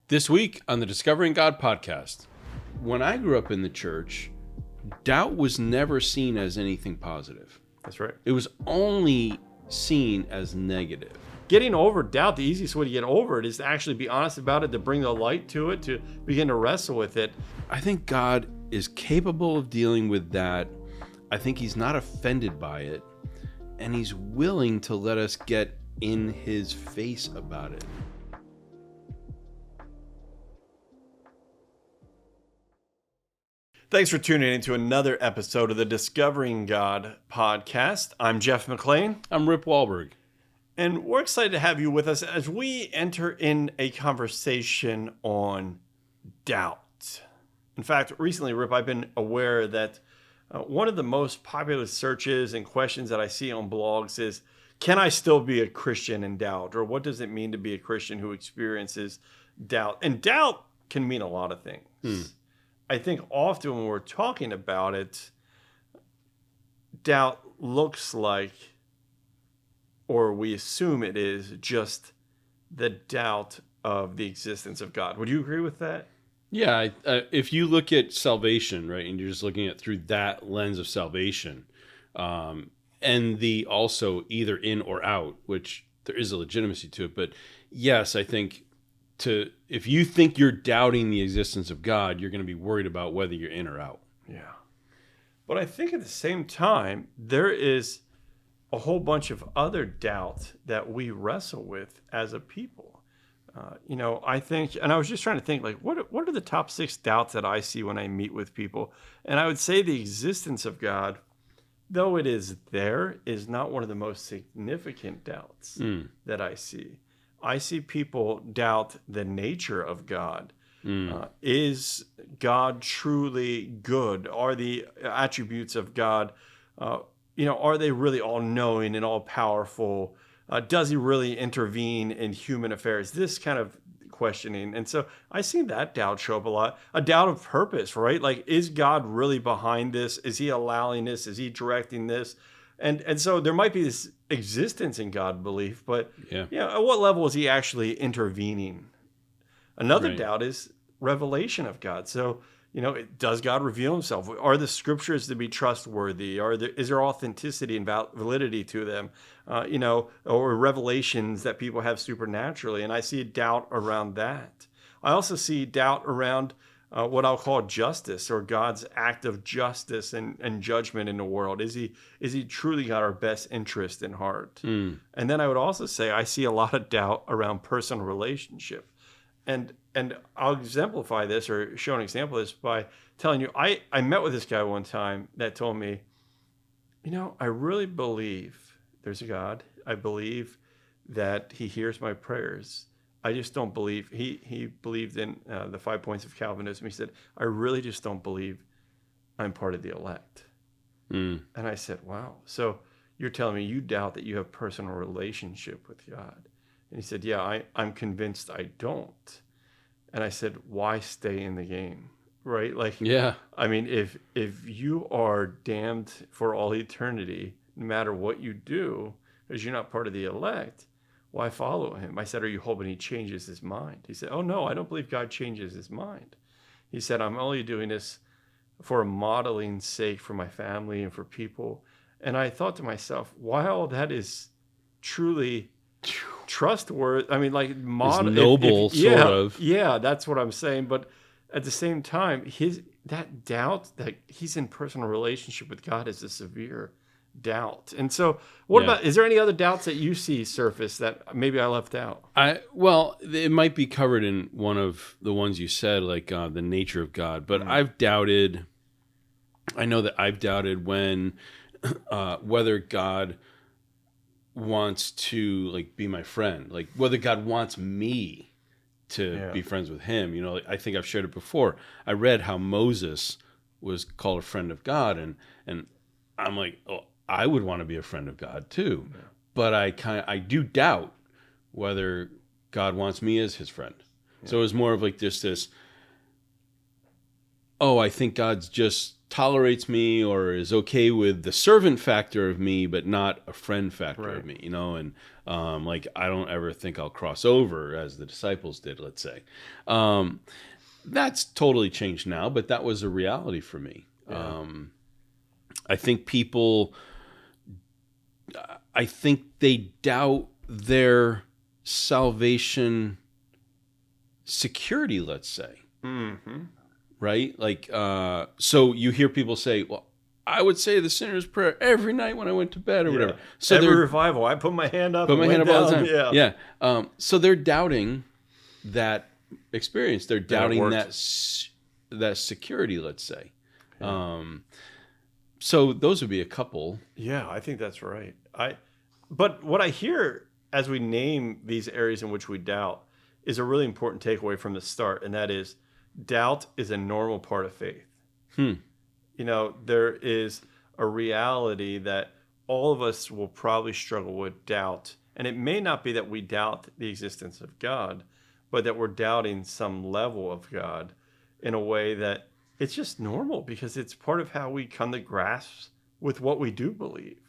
This week on the Discovering God podcast, when I grew up in the church, doubt was never seen as anything positive. That's right. It was only seen as negative. Getting over doubt, the easiest way to get over it is to actually be honest about it, to bring the light to it, to begin to wrestle with it. I think God is capable of dealing with that. I think he's not offended by it, and he's willing to let us get in his face about it. Thanks for tuning in to another episode of the Discovering God podcast. I'm Jeff McLean. I'm Rip Wahlberg. And we're excited to have you with us as we enter in a conversation on doubt. In fact, recently, Rip, I've been aware that one of the most popular searches and questions that I see on blogs is, can I still be a Christian in doubt? Or what does it mean to be a Christian who experiences doubt? And doubt can mean a lot of things. I think often when we're talking about it, doubt looks like, or we assume it is, just the doubt of the existence of God. Would you agree with that? Yeah, if you look at salvation, right, and you're just looking at it through that lens of salvation, and the also either in or out, which there is a legitimacy to it, but yes, I think if you think you're doubting the existence of God, you're going to be worried about whether you're in or out. Yeah. But I think at the same time, there is a whole bunch of other doubt that we wrestle with as a people. I think, and I was just trying to think, like, what are the top 6 doubts that I see when I meet with people? And I would say the existence of God, though it is there, is not one of the most significant doubts that I see. I see people doubt the nature of God. Is God truly good? Are the attributes of God, are they really all-knowing and all-powerful? Does he really intervene in human affairs? This kind of questioning. And so I see that doubt show up a lot. A doubt of purpose, right? Like, is God really behind this? Is he allowing this? Is he directing this? And so there might be this existence in God belief, but at what level is he actually intervening? Another doubt is revelation of God. So, does God reveal himself? Are the scriptures to be trustworthy? Is there authenticity and validity to them? Or revelations that people have supernaturally? And I see a doubt around that. I also see doubt around what I'll call justice, or God's act of justice and judgment in the world. Is he truly got our best interest in heart? And then I would also say I see a lot of doubt around personal relationship. And I'll exemplify this, or show an example of this, by telling you, I met with this guy one time that told me, I really believe there's a God. I believe that he hears my prayers. I just don't believe, he believed in the 5 points of Calvinism. He said, I really just don't believe I'm part of the elect. And I said, wow. So you're telling me you doubt that you have personal relationship with God? And he said, yeah, I'm convinced I don't. And I said, why stay in the game? Right? Like, yeah. I mean, if you are damned for all eternity, no matter what you do, because you're not part of the elect, why follow him? I said, are you hoping he changes his mind? He said, oh, no, I don't believe God changes his mind. He said, I'm only doing this for a modeling sake for my family and for people. And I thought to myself, while that is truly trustworthy, I mean, like, noble, sort of. Yeah, that's what I'm saying. But at the same time, that doubt that he's in personal relationship with God is a severe doubt. And so what about, is there any other doubts that you see surface that maybe I left out? Well, it might be covered in one of the ones you said, like the nature of God, but I know that I've doubted when whether God wants to, like, be my friend, like whether God wants me to be friends with him. I think I've shared it before. I read how Moses was called a friend of God, and I'm like, oh, I would want to be a friend of God too. Yeah. But I do doubt whether God wants me as his friend. Yeah. So it was more of like just this, I think God's just tolerates me or is okay with the servant factor of me, but not a friend factor of me, and like I don't ever think I'll cross over as the disciples did, let's say. That's totally changed now, but that was a reality for me. Yeah. I think they doubt their salvation security, let's say. Mm-hmm. Right? Like, so you hear people say, well, I would say the sinner's prayer every night when I went to bed or whatever. So every revival, I put my hand up. Put my hand up all the time. Yeah. So they're doubting that experience. They're doubting that security, let's say. Yeah. So those would be a couple. Yeah, I think that's right. But what I hear as we name these areas in which we doubt is a really important takeaway from the start, and that is doubt is a normal part of faith. There is a reality that all of us will probably struggle with doubt. And it may not be that we doubt the existence of God, but that we're doubting some level of God in a way that it's just normal because it's part of how we come to grasp with what we do believe.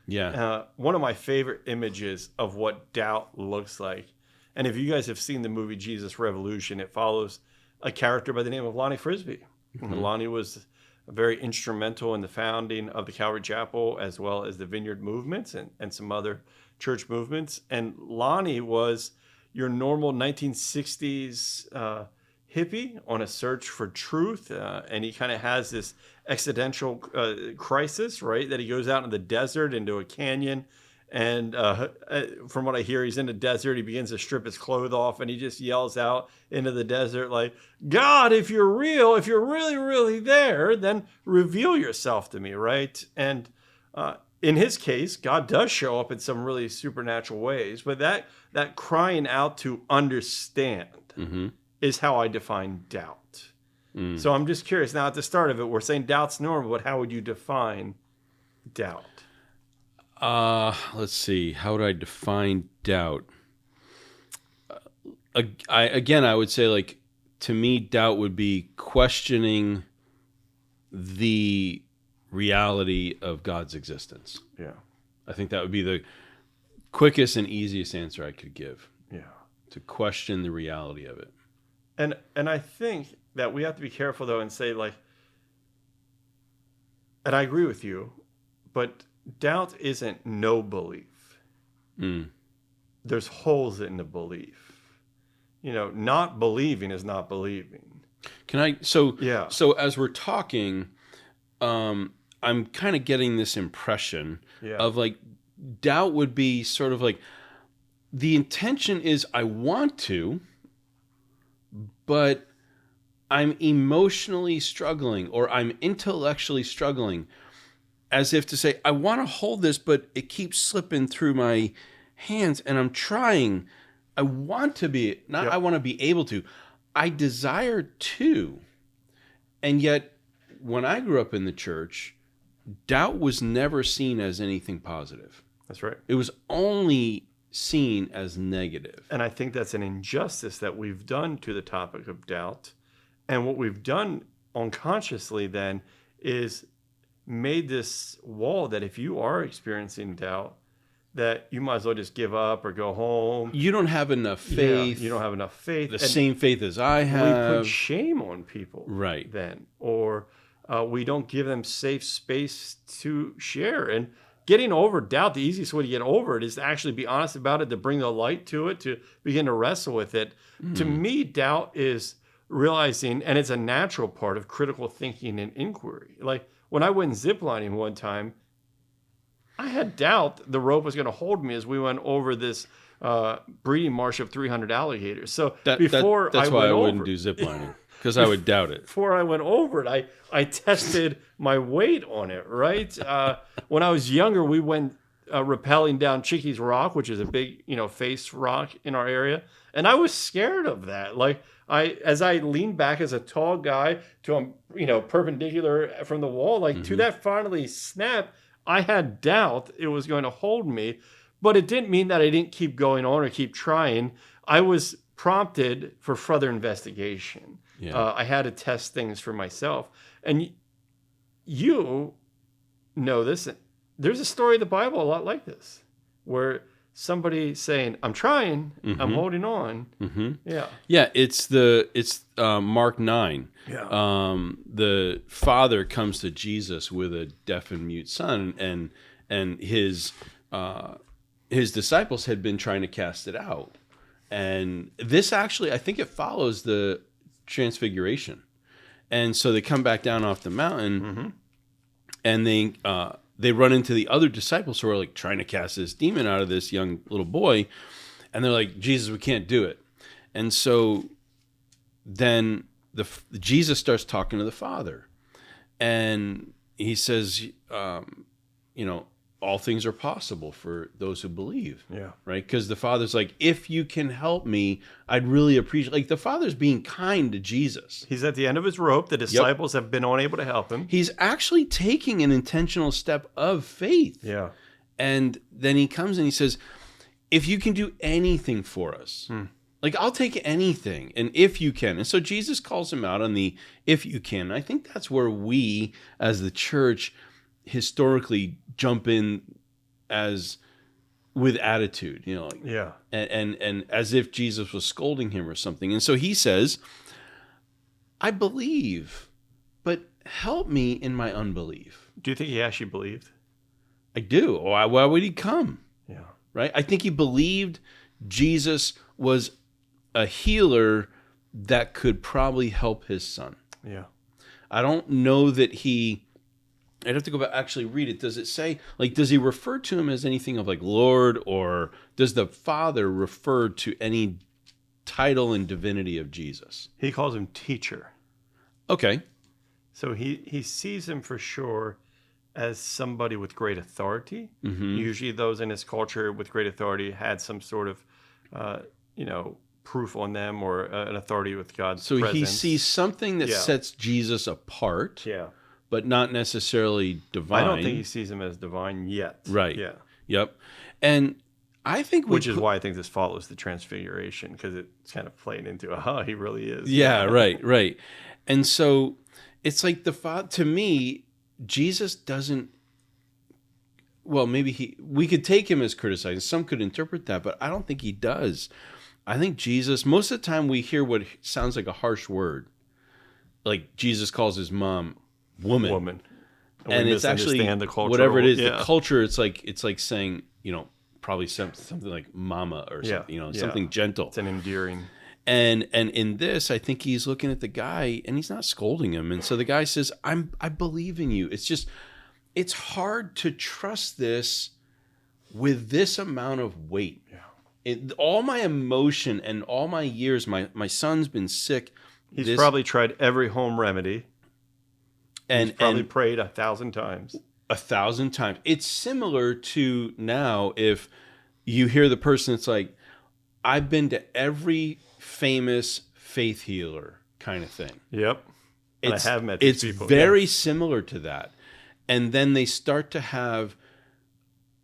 Yeah. One of my favorite images of what doubt looks like, and if you guys have seen the movie Jesus Revolution, it follows a character by the name of Lonnie Frisbee. Mm-hmm. Lonnie was very instrumental in the founding of the Calvary Chapel as well as the Vineyard movements and some other church movements. And Lonnie was your normal 1960s hippie on a search for truth. And he kind of has this existential crisis, right? That he goes out in the desert into a canyon. And from what I hear, he's in the desert. He begins to strip his clothes off and he just yells out into the desert like, God, if you're real, if you're really, really there, then reveal yourself to me, right? And in his case, God does show up in some really supernatural ways. But that crying out to understand is how I define doubt. So I'm just curious. Now, at the start of it, we're saying doubt's normal, but how would you define doubt? Let's see. How would I define doubt? I would say, like, to me, doubt would be questioning the reality of God's existence. Yeah. I think that would be the quickest and easiest answer I could give. Yeah. To question the reality of it. And I think that we have to be careful, though, and say, like, and I agree with you, but doubt isn't no belief. There's holes in the belief. Not believing is not believing. So as we're talking, I'm kind of getting this impression of like doubt would be sort of like the intention is I want to, but I'm emotionally struggling or I'm intellectually struggling. As if to say, I want to hold this, but it keeps slipping through my hands and I'm trying. I want to be, I want to be able to. I desire to. And yet, when I grew up in the church, doubt was never seen as anything positive. That's right. It was only seen as negative. And I think that's an injustice that we've done to the topic of doubt. And what we've done unconsciously then is made this wall that if you are experiencing doubt, that you might as well just give up or go home. You don't have enough faith. Yeah, you don't have enough faith. The same faith as I have. We put shame on people. Right. Then. Or we don't give them safe space to share. And getting over doubt, the easiest way to get over it is to actually be honest about it, to bring the light to it, to begin to wrestle with it. To me, doubt is realizing, and it's a natural part of critical thinking and inquiry. Like, when I went ziplining one time, I had doubt the rope was going to hold me as we went over this breeding marsh of 300 alligators. So that's why I wouldn't do ziplining, because I would doubt it. Before I went over it, I tested my weight on it, right? When I was younger, we went rappelling down Chickies Rock, which is a big, face rock in our area. And I was scared of that. Like, as I leaned back as a tall guy to, perpendicular from the wall, to that finally snap, I had doubt it was going to hold me, but it didn't mean that I didn't keep going on or keep trying. I was prompted for further investigation. Yeah. I had to test things for myself. And you know this. There's a story in the Bible a lot like this, where somebody saying, "I'm trying, I'm holding on." Yeah, Yeah, it's Mark 9. Yeah. The father comes to Jesus with a deaf and mute son, and his disciples had been trying to cast it out. And this actually, I think it follows the transfiguration. And so they come back down off the mountain, and they run into the other disciples who are like trying to cast this demon out of this young little boy, and they're like, "Jesus, we can't do it." And so then Jesus starts talking to the Father, and he says, all things are possible for those who believe. Yeah. Right? Because the Father's like, if you can help me, I'd really appreciate. Like, the Father's being kind to Jesus. He's at the end of his rope. The disciples have been unable to help him. He's actually taking an intentional step of faith. Yeah. And then he comes and he says, if you can do anything for us, like, I'll take anything. And if you can. And so Jesus calls him out on the if you can. I think that's where we, as the church, historically jump in as with attitude, like, Yeah. And as if Jesus was scolding him or something. And so he says, I believe, but help me in my unbelief. Do you think he actually believed? I do. Why would he come? Yeah. Right? I think he believed Jesus was a healer that could probably help his son. Yeah. I don't know that I'd have to go back actually read it. Does it say, like, does he refer to him as anything of like Lord, or does the Father refer to any title and divinity of Jesus? He calls him teacher. Okay. So he sees him for sure as somebody with great authority. Usually those in his culture with great authority had some sort of, proof on them, or an authority with God's presence. He sees something that sets Jesus apart. Yeah. But not necessarily divine. I don't think he sees him as divine yet. Right. Yeah. Yep. And I think which is why I think this follows the transfiguration, because it's kind of playing into he really is. Yeah, right. And so it's like to me, Jesus doesn't. Well, maybe we could take him as criticizing. Some could interpret that, but I don't think he does. I think Jesus, most of the time we hear what sounds like a harsh word. Like Jesus calls his mom woman. And it's actually the culture, whatever it is, the culture, it's like saying, probably something like mama or something, something gentle. It's an endearing. And in this, I think he's looking at the guy and he's not scolding him. And so the guy says, I believe in you. It's hard to trust this with this amount of weight. Yeah. All my emotion and all my years, my son's been sick. He's probably tried every home remedy. And he's probably prayed 1,000 times. 1,000 times. It's similar to now if you hear the person that's like, I've been to every famous faith healer kind of thing. Yep. And I have met these people. It's very similar to that. And then they start to have,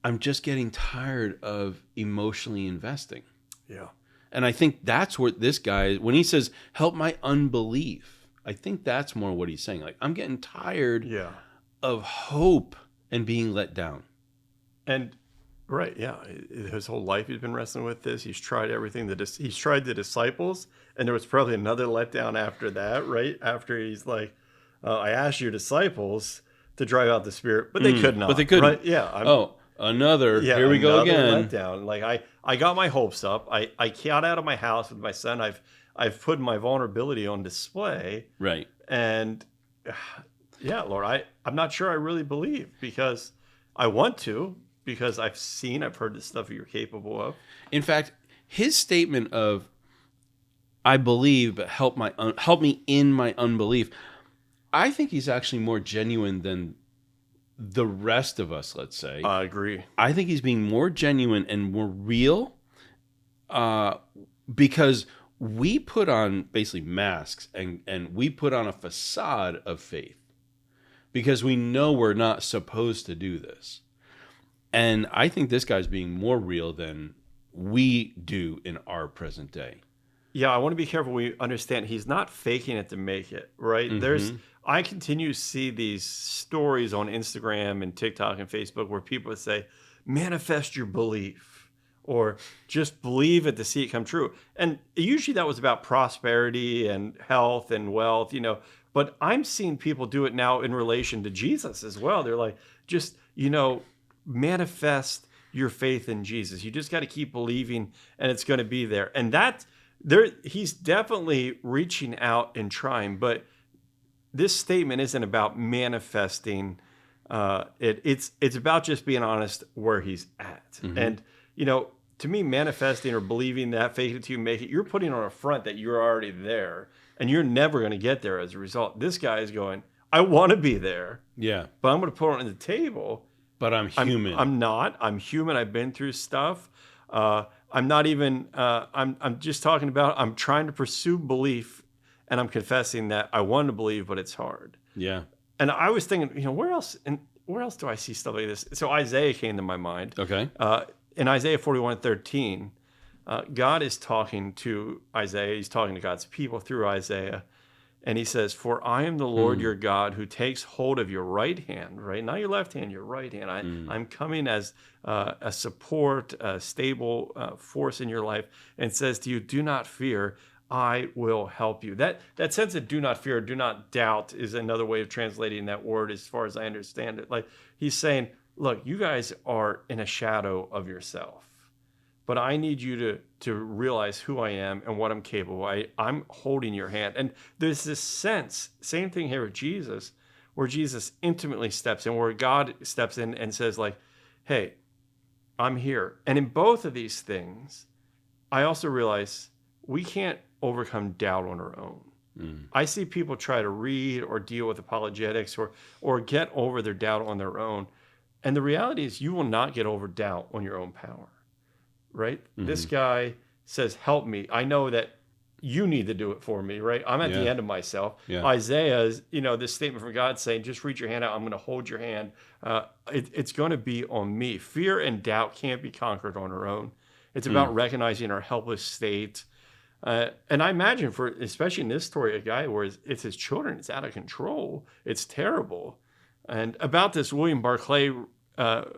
I'm just getting tired of emotionally investing. Yeah. And I think that's what this guy, when he says, help my unbelief, I think that's more what he's saying. Like, I'm getting tired of hope and being let down. And, right, yeah. His whole life he's been wrestling with this. He's tried everything. He's tried the disciples, and there was probably another letdown after that, right? After he's like, I asked your disciples to drive out the spirit, but they could not. But they couldn't. Right? Yeah. Here we go again. Letdown. Like, I got my hopes up. I got out of my house with my son. I've put my vulnerability on display. Right. And yeah, Lord, I'm not sure I really believe, because I want to, because I've heard the stuff you're capable of. In fact, his statement of, I believe, but help me in my unbelief, I think he's actually more genuine than the rest of us, let's say. I agree. I think he's being more genuine and more real because we put on basically masks and we put on a facade of faith because we know we're not supposed to do this. And I think this guy's being more real than we do in our present day. yeah, I want to be careful. We understand he's not faking it to make it, right? Mm-hmm. I continue to see these stories on Instagram and TikTok and Facebook where people say, manifest your belief or just believe it to see it come true. And usually that was about prosperity and health and wealth, but I'm seeing people do it now in relation to Jesus as well. They're like, just, manifest your faith in Jesus. You just got to keep believing and it's going to be there. And he's definitely reaching out and trying, but this statement isn't about manifesting. It's about just being honest where he's at. Mm-hmm. And, to me, manifesting or believing that, fake it till you make it, you're putting on a front that you're already there and you're never going to get there as a result. This guy is going, I want to be there. Yeah. But I'm going to put it on the table. But I'm human. I'm not. I'm human. I've been through stuff. I'm not even, I'm just talking about, I'm trying to pursue belief and I'm confessing that I want to believe, but it's hard. Yeah. And I was thinking, where else do I see stuff like this? So Isaiah came to my mind. Okay. In Isaiah 41:13, God is talking to Isaiah. He's talking to God's people through Isaiah. And he says, for I am the Lord your God who takes hold of your right hand, right? Not your left hand, your right hand. I'm coming as a support, a stable force in your life and says to you, do not fear, I will help you. That sense of do not fear, do not doubt is another way of translating that word as far as I understand it. Like he's saying, look, you guys are in a shadow of yourself. But I need you to realize who I am and what I'm capable of. I'm holding your hand. And there's this sense, same thing here with Jesus, where Jesus intimately steps in, where God steps in and says like, hey, I'm here. And in both of these things, I also realize we can't overcome doubt on our own. I see people try to read or deal with apologetics or get over their doubt on their own. And the reality is you will not get over doubt on your own power. Right? Mm-hmm. This guy says, help me. I know that you need to do it for me, right? I'm at the end of myself. Yeah. Isaiah is, this statement from God saying, just reach your hand out. I'm going to hold your hand. It's going to be on me. Fear and doubt can't be conquered on our own. It's about recognizing our helpless state. And I imagine especially in this story, a guy where it's his children, it's out of control. It's terrible. And about this, William Barclay,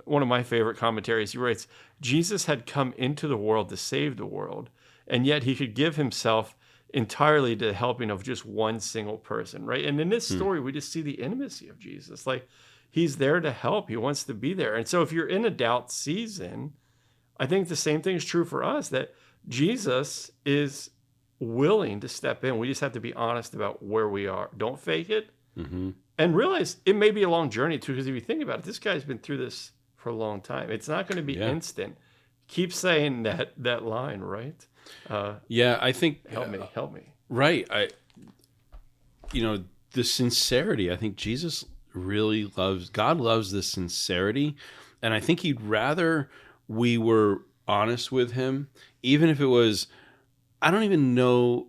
one of my favorite commentaries, he writes, Jesus had come into the world to save the world, and yet he could give himself entirely to the helping of just one single person, right? And in this story, we just see the intimacy of Jesus. Like, he's there to help. He wants to be there. And so if you're in a doubt season, I think the same thing is true for us, that Jesus is willing to step in. We just have to be honest about where we are. Don't fake it. Mm-hmm. And realize it may be a long journey too, because if you think about it, this guy's been through this for a long time. It's not going to be instant. Keep saying that line, right? I think help me. Right. The sincerity. I think Jesus really God loves the sincerity, and I think he'd rather we were honest with him, even if it was, I don't even know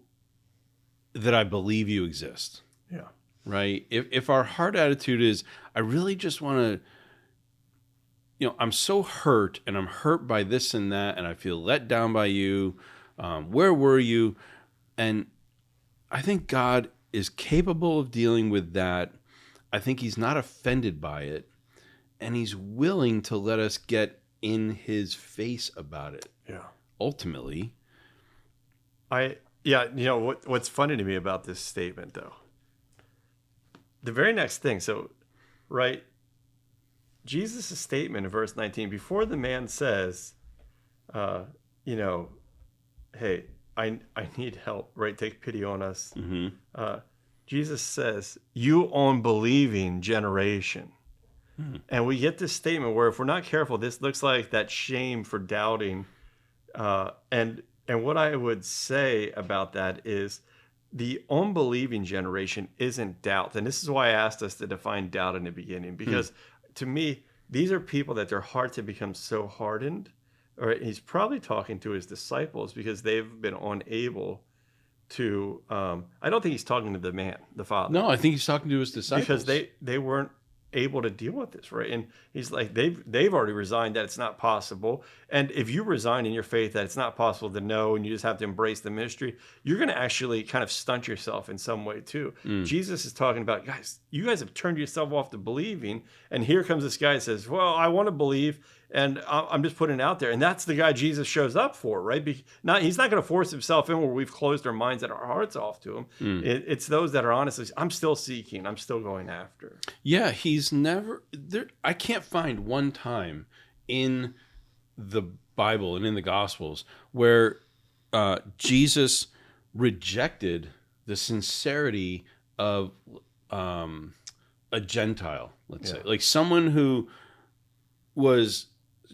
that I believe you exist. Yeah. Right. If our heart attitude is, I really just want to, I'm so hurt and I'm hurt by this and that, and I feel let down by you. Where were you? And I think God is capable of dealing with that. I think he's not offended by it, and he's willing to let us get in his face about it. Yeah. Ultimately. What's funny to me about this statement though, the very next thing, right, Jesus' statement in verse 19, before the man says, hey, I need help, right? Take pity on us. Mm-hmm. Jesus says, you unbelieving generation. Mm-hmm. And we get this statement where if we're not careful, this looks like that shame for doubting. And what I would say about that is, the unbelieving generation isn't doubt. And this is why I asked us to define doubt in the beginning, because to me, these are people that their hearts have become so hardened, or he's probably talking to his disciples because they've been unable to, I don't think he's talking to the man, the father. No, I think he's talking to his disciples. Because they weren't able to deal with this, right? And he's like, they've already resigned that it's not possible. And if you resign in your faith that it's not possible to know, and you just have to embrace the mystery, you're going to actually kind of stunt yourself in some way too. Jesus is talking about, guys, you guys have turned yourself off to believing, and here comes this guy that says, well, I want to believe, and I'm just putting it out there. And that's the guy Jesus shows up for, right? He's not going to force himself in where we've closed our minds and our hearts off to him. It's those that are honestly, I'm still seeking, I'm still going after. Yeah, he's never there. I can't find one time in the Bible and in the Gospels where Jesus rejected the sincerity of a Gentile, let's say, like someone who was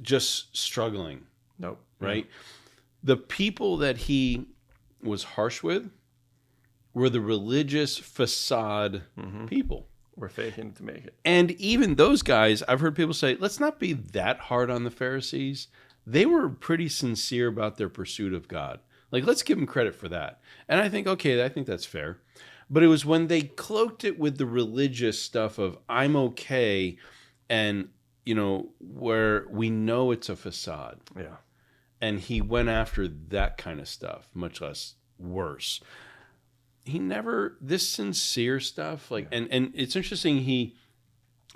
just struggling. Nope. Right? The people that he was harsh with were the religious facade people. We're faking it to make it. And even those guys, I've heard people say, let's not be that hard on the Pharisees. They were pretty sincere about their pursuit of God. Like, let's give them credit for that. And I think, okay, I think that's fair. But it was when they cloaked it with the religious stuff of, I'm okay, and, you know, where we know it's a facade. Yeah. And he went after that kind of stuff, much less worse. He never, this sincere stuff, like, and it's interesting,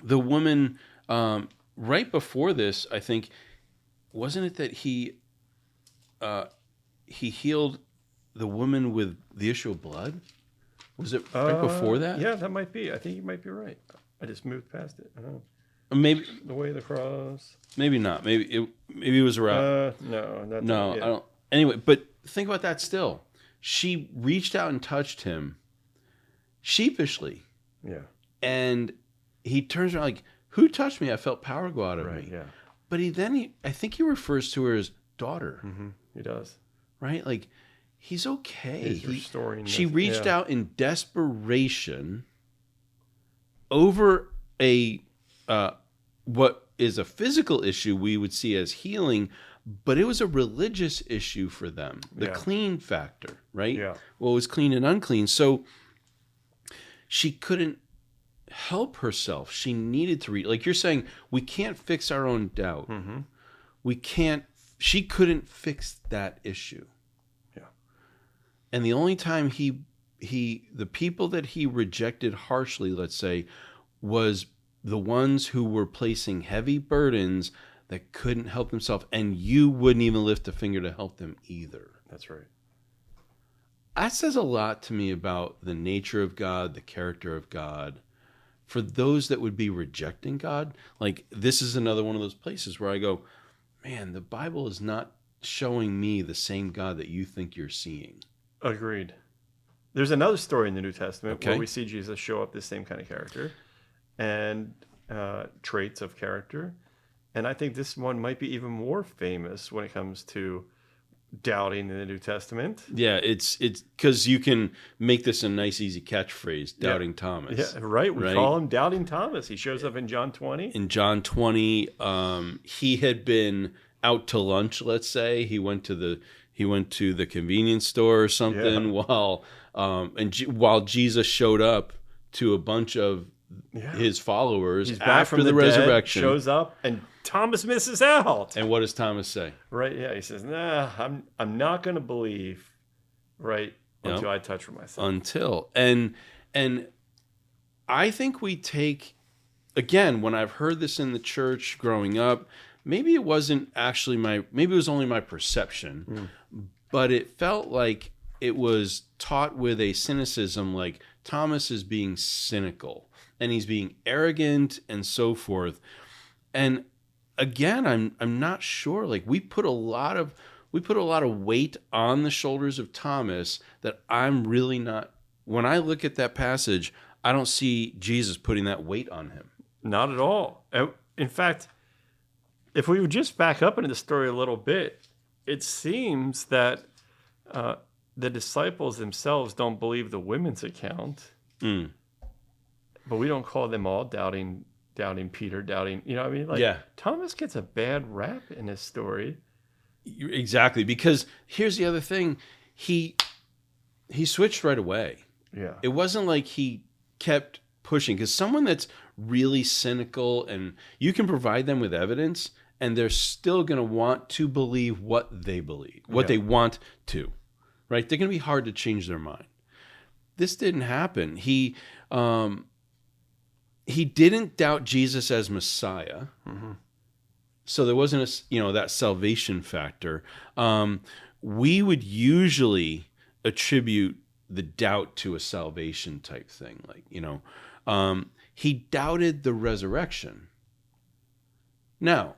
the woman, right before this, I think, wasn't it that he healed the woman with the issue of blood? Was it right before that? Yeah, that might be. I think you might be right. I just moved past it. I don't know. Maybe the way of the cross. Maybe not. Maybe it was around. No, I don't. Anyway, but think about that still. She reached out and touched him sheepishly. Yeah. And he turns around like, who touched me? I felt power go out of me. Yeah. But I think he refers to her as daughter. Mm-hmm. He does. Right? Like, he's okay. He's restoring she reached out in desperation over what is a physical issue we would see as healing, but it was a religious issue for them. The clean factor, right? Yeah. What was clean and unclean. So she couldn't help herself. She needed to read. Like you're saying, we can't fix our own doubt. Mm-hmm. She couldn't fix that issue. Yeah. And the only time the people that he rejected harshly, let's say, was the ones who were placing heavy burdens that couldn't help themselves, and you wouldn't even lift a finger to help them either. That's right. That says a lot to me about the nature of God, the character of God. For those that would be rejecting God, like this is another one of those places where I go, man, the Bible is not showing me the same God that you think you're seeing. Agreed. There's another story in the New Testament where we see Jesus show up this same kind of character and traits of character. And I think this one might be even more famous when it comes to doubting in the New Testament. Yeah, it's because you can make this a nice, easy catchphrase, Doubting Thomas. Yeah, right. We call him Doubting Thomas. He shows up in John 20. In John 20, he had been out to lunch, let's say. He went to the convenience store or something while Jesus showed up to a bunch of his followers. He's back after from the resurrection. Dead, shows up, and Thomas misses out. And what does Thomas say? Right, yeah. He says, nah, I'm not going to believe, right, until I touch for myself. Until. And I think we take, again, when I've heard this in the church growing up, maybe it wasn't actually maybe it was only my perception, but it felt like it was taught with a cynicism, like Thomas is being cynical and he's being arrogant and so forth. And again, I'm not sure. Like we put a lot of weight on the shoulders of Thomas that I'm really not. When I look at that passage, I don't see Jesus putting that weight on him. Not at all. In fact, if we would just back up into the story a little bit, it seems that the disciples themselves don't believe the women's account, but we don't call them all doubting Peter, doubting, you know what I mean? Like, Thomas gets a bad rap in this story. Exactly, because here's the other thing. He switched right away. Yeah. It wasn't like he kept pushing, because someone that's really cynical, and you can provide them with evidence, and they're still going to want to believe what they believe, what they want to, right? They're going to be hard to change their mind. This didn't happen. He didn't doubt Jesus as Messiah. Mm-hmm. So there wasn't that salvation factor. We would usually attribute the doubt to a salvation type thing. He doubted the resurrection. Now,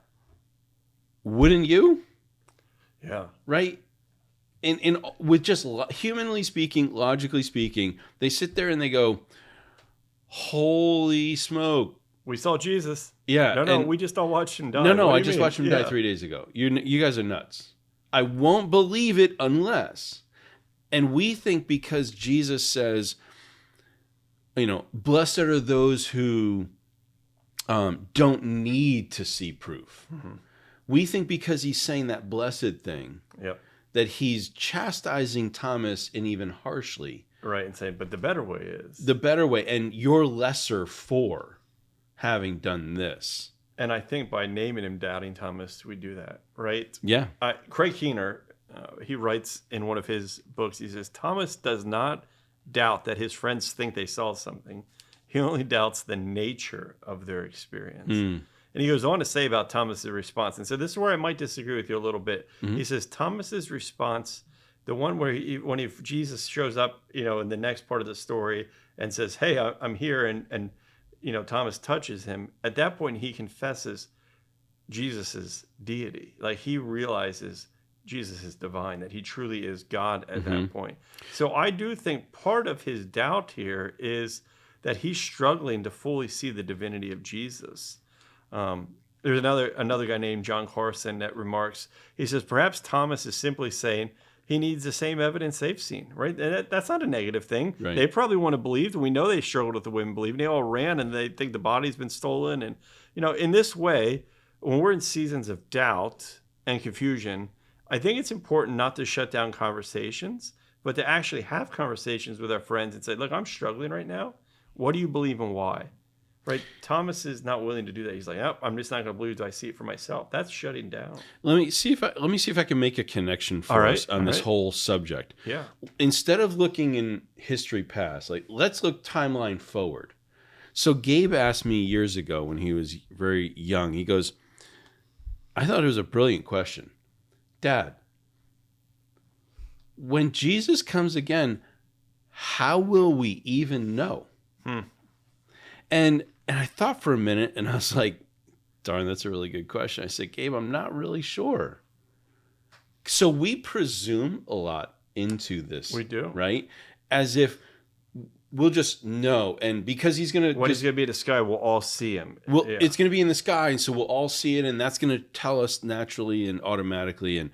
wouldn't you? Yeah. Right? With just humanly speaking, logically speaking, they sit there and they go, holy smoke. We saw Jesus. Yeah. No, we just all watched him die. No, I just watched him die 3 days ago. You guys are nuts. I won't believe it unless. And we think because Jesus says, blessed are those who don't need to see proof. Mm-hmm. We think because he's saying that blessed thing, that he's chastising Thomas and even harshly. Right, and saying, but the better way is. The better way, and you're lesser for having done this. And I think by naming him Doubting Thomas, we do that, right? Yeah. Craig Keener, he writes in one of his books, he says, Thomas does not doubt that his friends think they saw something. He only doubts the nature of their experience. Mm. And he goes on to say about Thomas's response. And so this is where I might disagree with you a little bit. Mm-hmm. He says Thomas's response, the one where Jesus shows up, in the next part of the story and says, hey, I'm here. And Thomas touches him. At that point, he confesses Jesus's deity. Like he realizes Jesus is divine, that he truly is God at mm-hmm. that point. So I do think part of his doubt here is that he's struggling to fully see the divinity of Jesus. There's another guy named John Carson that remarks, he says, perhaps Thomas is simply saying he needs the same evidence they've seen, right? And that's not a negative thing. Right. They probably want to believe. We know they struggled with the women believing. They all ran and they think the body's been stolen. And, in this way, when we're in seasons of doubt and confusion, I think it's important not to shut down conversations, but to actually have conversations with our friends and say, look, I'm struggling right now. What do you believe and why? Right? Thomas is not willing to do that. He's like, oh, I'm just not going to believe until I see it for myself. That's shutting down. Let me see if I can make a connection for us on this whole subject. Yeah. Instead of looking in history past, let's look timeline forward. So Gabe asked me years ago when he was very young, he goes, I thought it was a brilliant question. Dad, when Jesus comes again, how will we even know? And I thought for a minute, and I was like, darn, that's a really good question. I said, Gabe, I'm not really sure. So we presume a lot into this. We do. Right? As if we'll just know. And because he's going to... When he's going to be in the sky, we'll all see him. It's going to be in the sky, and so we'll all see it, and that's going to tell us naturally and automatically. And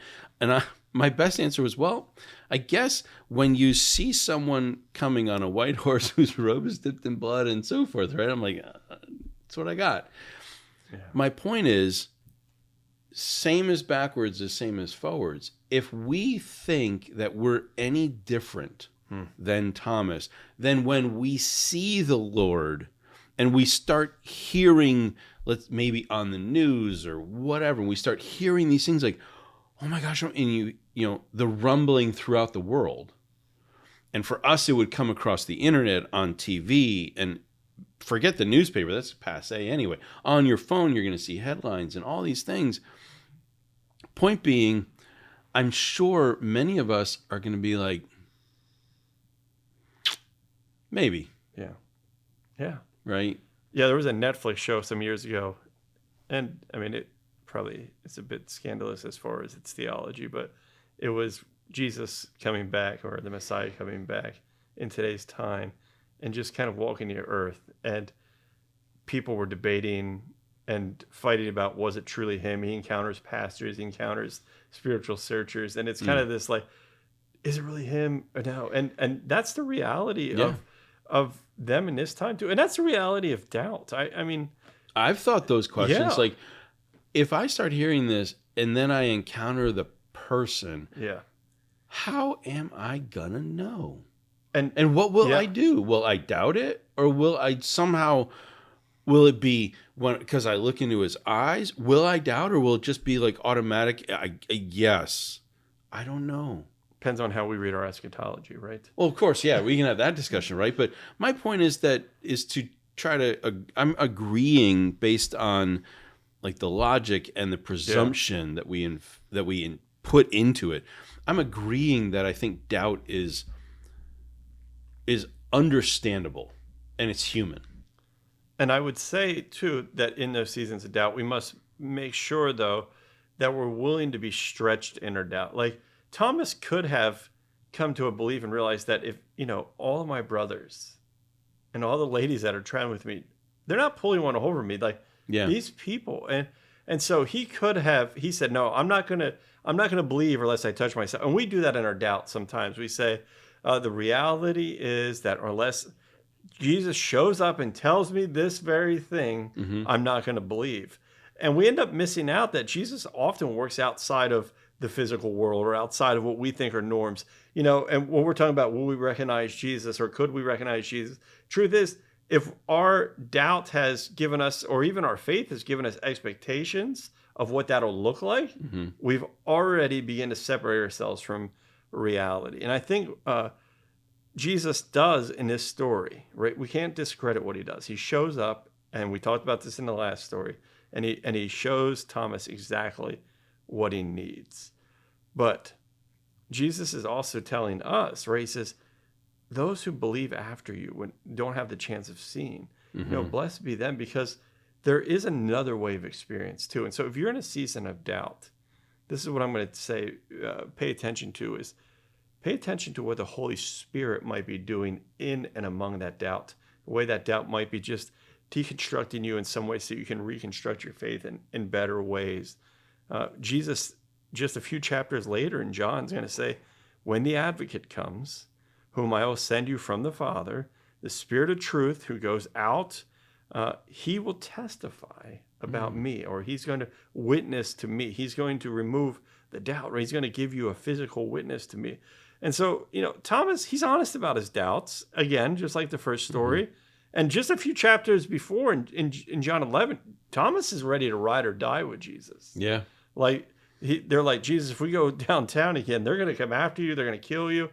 my best answer was, well, I guess when you see someone coming on a white horse whose robe is dipped in blood and so forth, right? I'm like, that's what I got. Yeah. My point is, same as backwards is same as forwards. If we think that we're any different than Thomas, then when we see the Lord and we start hearing, maybe on the news or whatever, we start hearing these things like, oh my gosh, and the rumbling throughout the world. And for us, it would come across the internet, on TV, and forget the newspaper, that's passé anyway. On your phone, you're going to see headlines and all these things. Point being, I'm sure many of us are going to be like, maybe. Yeah. Yeah. Right? Yeah, there was a Netflix show some years ago. And, I mean, it's a bit scandalous as far as its theology, but it was Jesus coming back, or the Messiah coming back in today's time, and just kind of walking the earth. And people were debating and fighting about, was it truly him? He encounters pastors, he encounters spiritual searchers, and it's kind of this is it really him or no? And that's the reality of them in this time too, and that's the reality of doubt. I mean, I've thought those questions if I start hearing this and then I encounter the person, how am I gonna know? And what will I do? Will I doubt it? or will I somehow, will it be because I look into his eyes, will I doubt, or will it just be like automatic? Yes. I don't know. Depends on how we read our eschatology, right? Well, of course, yeah, we can have that discussion, right? But my point is to try to, I'm agreeing based on like the logic and the presumption that we put into it. I'm agreeing that I think doubt is understandable and it's human. And I would say, too, that in those seasons of doubt, we must make sure, though, that we're willing to be stretched in our doubt. Like Thomas could have come to a belief and realized that if, all of my brothers and all the ladies that are traveling with me, they're not pulling one over me. Like these people. And so he said, no, I'm not going to believe unless I touch myself. And we do that in our doubt sometimes. We say, the reality is that unless Jesus shows up and tells me this very thing, I'm not going to believe. And we end up missing out that Jesus often works outside of the physical world or outside of what we think are norms. And when we're talking about will we recognize Jesus or could we recognize Jesus? Truth is, if our doubt has given us, or even our faith has given us expectations of what that'll look like, we've already begun to separate ourselves from reality. And I think Jesus does in this story, right? We can't discredit what he does. He shows up, and we talked about this in the last story, and he shows Thomas exactly what he needs. But Jesus is also telling us, right? He says, those who believe after you don't have the chance of seeing, blessed be them, because there is another way of experience too. And so if you're in a season of doubt, this is what I'm going to say, pay attention to what the Holy Spirit might be doing in and among that doubt. The way that doubt might be just deconstructing you in some way so you can reconstruct your faith in better ways. Jesus, just a few chapters later in John, is going to say, when the advocate comes, whom I will send you from the Father, the Spirit of truth who goes out, he will testify about me, or he's going to witness to me. He's going to remove the doubt, or he's going to give you a physical witness to me. And so, Thomas, he's honest about his doubts, again, just like the first story. And just a few chapters before in John 11, Thomas is ready to ride or die with Jesus. Yeah. Like, they're like, Jesus, if we go downtown again, they're going to come after you. They're going to kill you.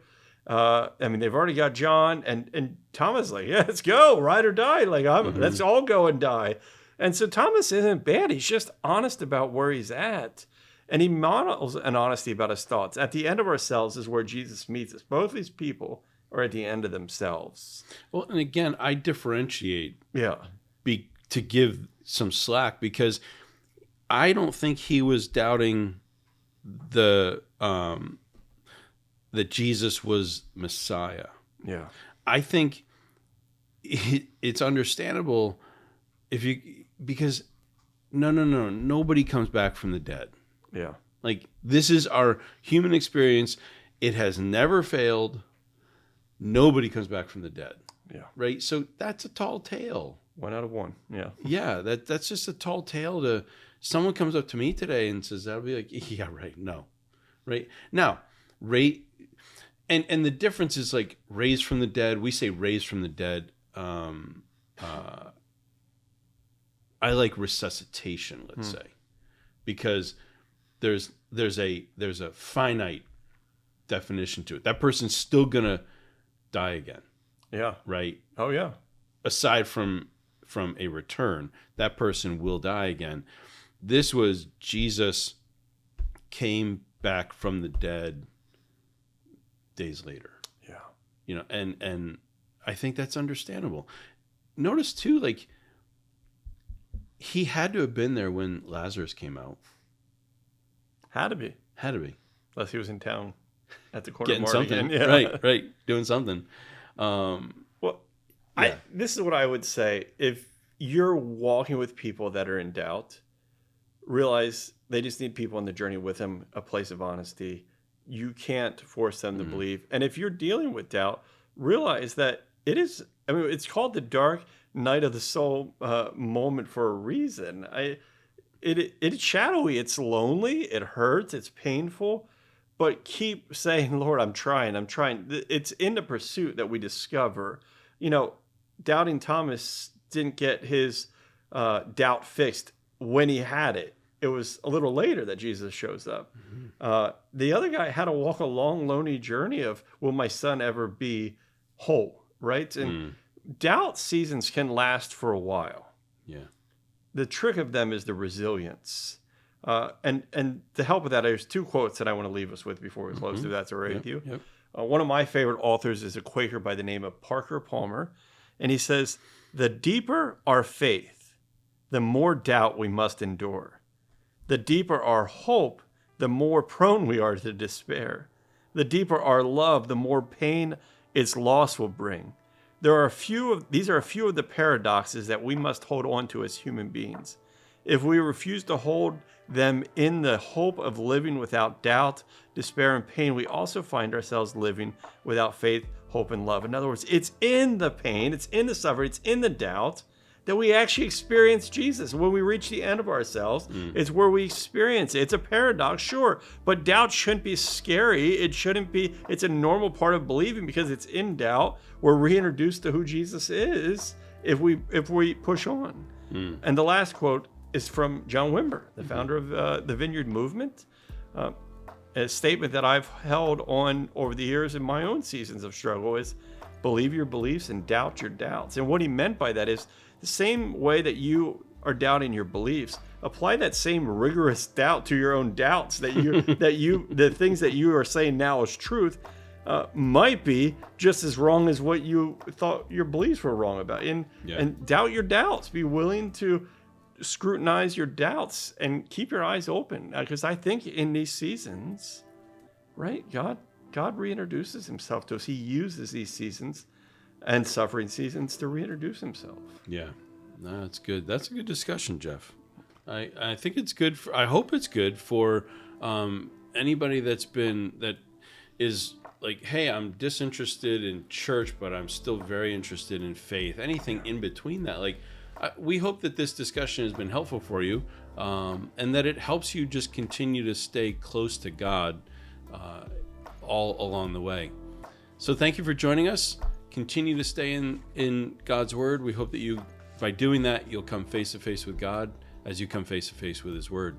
They've already got John. And Thomas is like, yeah, let's go, ride or die. Like, let's all go and die. And so Thomas isn't bad. He's just honest about where he's at. And he models an honesty about his thoughts. At the end of ourselves is where Jesus meets us. Both these people are at the end of themselves. Well, and again, I differentiate to give some slack, because I don't think he was doubting that Jesus was Messiah. Yeah. I think it's understandable because nobody comes back from the dead. Yeah. Like, this is our human experience. It has never failed. Nobody comes back from the dead. Yeah. Right? So that's a tall tale. 1 out of 1. Yeah. Yeah, that's just a tall tale to someone comes up to me today and says, I'll be like, yeah, right. No. Right? Now, and the difference is like raised from the dead. We say raised from the dead. I like resuscitation, let's say, because there's a finite definition to it. That person's still gonna die again. Yeah. Right? Oh yeah. Aside from a return, that person will die again. This was Jesus came back from the dead days later. Yeah. And I think that's understandable. Notice too, like, he had to have been there when Lazarus came out. Had to be. Unless he was in town at the corner getting something. Yeah. Right. Doing something. This is what I would say. If you're walking with people that are in doubt, realize they just need people on the journey with them, a place of honesty. You can't force them to believe. And if you're dealing with doubt, realize that it's called the dark night of the soul moment for a reason. It's shadowy, it's lonely, it hurts, it's painful, but keep saying, Lord, I'm trying. It's in the pursuit that we discover, doubting Thomas didn't get his doubt fixed when he had it. It was a little later that Jesus shows up. The other guy had to walk a long, lonely journey of, will my son ever be whole, right? And doubt seasons can last for a while. Yeah. The trick of them is the resilience. And to help with that, there's two quotes that I want to leave us with before we close, if that's all right with you. Yep. One of my favorite authors is a Quaker by the name of Parker Palmer. And he says, the deeper our faith, the more doubt we must endure. The deeper our hope, the more prone we are to despair. The deeper our love, the more pain its loss will bring. These are a few of the paradoxes that we must hold on to as human beings. If we refuse to hold them in the hope of living without doubt, despair, and pain, we also find ourselves living without faith, hope, and love. In other words, it's in the pain, it's in the suffering, it's in the doubt that we actually experience Jesus. When we reach the end of ourselves, it's where we experience it. It's a paradox, sure, but doubt shouldn't be scary. It shouldn't be, it's a normal part of believing, because it's in doubt. We're reintroduced to who Jesus is if we push on. And the last quote is from John Wimber, the founder of the Vineyard Movement. A statement that I've held on over the years in my own seasons of struggle is, believe your beliefs and doubt your doubts. And what he meant by that is, the same way that you are doubting your beliefs, apply that same rigorous doubt to your own doubts, that the things that you are saying now as truth might be just as wrong as what you thought your beliefs were wrong about. And doubt your doubts. Be willing to scrutinize your doubts and keep your eyes open, because I think in these seasons, right, God reintroduces himself to us. He uses these seasons and suffering seasons to reintroduce himself. Yeah, no, that's good. That's a good discussion, Jeff. I think it's good. I hope it's good for anybody that is like, hey, I'm disinterested in church, but I'm still very interested in faith. Anything in between that, like, we hope that this discussion has been helpful for you, and that it helps you just continue to stay close to God all along the way. So thank you for joining us. Continue to stay in God's word. We hope that by doing that, you'll come face to face with God as you come face to face with his word.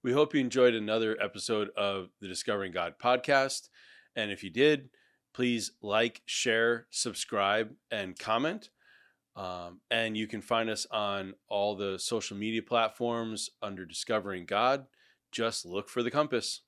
We hope you enjoyed another episode of the Discovering God podcast. And if you did, please like, share, subscribe, and comment. And you can find us on all the social media platforms under Discovering God. Just look for the compass.